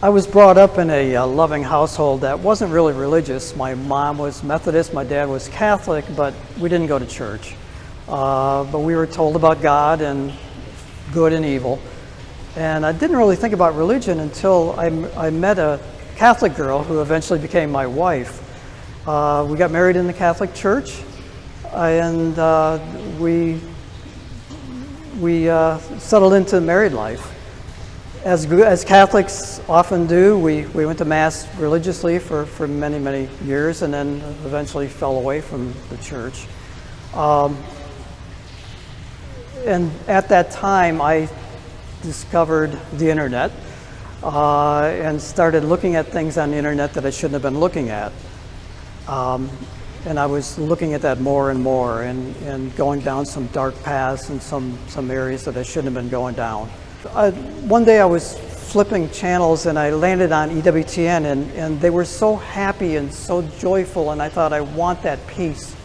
I was brought up in a loving household that wasn't really religious. My mom was Methodist, my dad was Catholic, but we didn't go to church. But we were told about God and good and evil. And I didn't really think about religion until I met a Catholic girl who eventually became my wife. We got married in the Catholic Church, and we settled into married life. As Catholics often do, we went to Mass religiously for many, many years, and then eventually fell away from the church. And at that time, I discovered the internet and started looking at things on the internet that I shouldn't have been looking at. And I was looking at that more and more, and going down some dark paths in some areas that I shouldn't have been going down. One day I was flipping channels and I landed on EWTN, and they were so happy and so joyful, and I thought, I want that peace.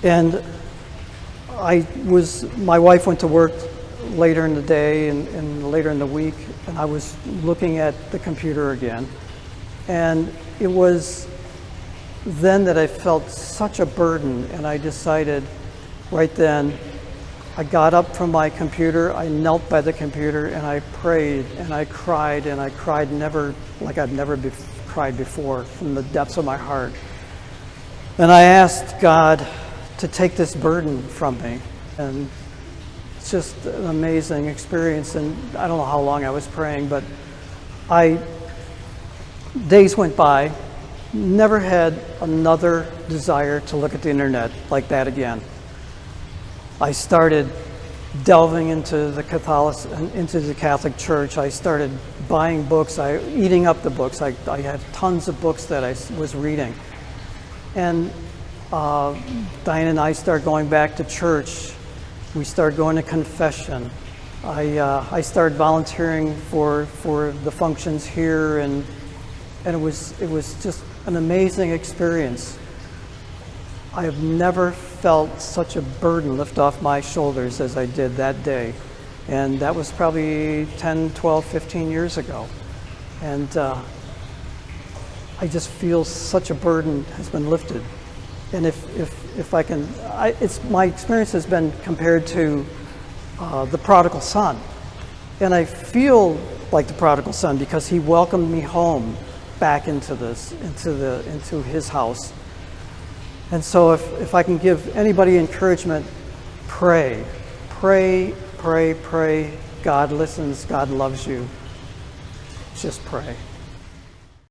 And my wife went to work later in the day and later in the week, and I was looking at the computer again. And it was then that I felt such a burden, and I decided right then, I got up from my computer, I knelt by the computer, and I prayed, and I cried never like I'd never cried before, from the depths of my heart. And I asked God to take this burden from me. And it's just an amazing experience, and I don't know how long I was praying, but days went by, never had another desire to look at the internet like that again. I started delving into the Catholic Church. I started buying books, eating up the books. I had tons of books that I was reading. And Diane and I started going back to church. We started going to confession. I started volunteering for the functions here, and it was just an amazing experience. I have never felt such a burden lift off my shoulders as I did that day. And that was probably 10, 12, 15 years ago. And I just feel such a burden has been lifted. And if I can, my experience has been compared to the prodigal son. And I feel like the prodigal son because he welcomed me home back into his house. And so if I can give anybody encouragement, pray. Pray, pray, pray. God listens, God loves you. Just pray.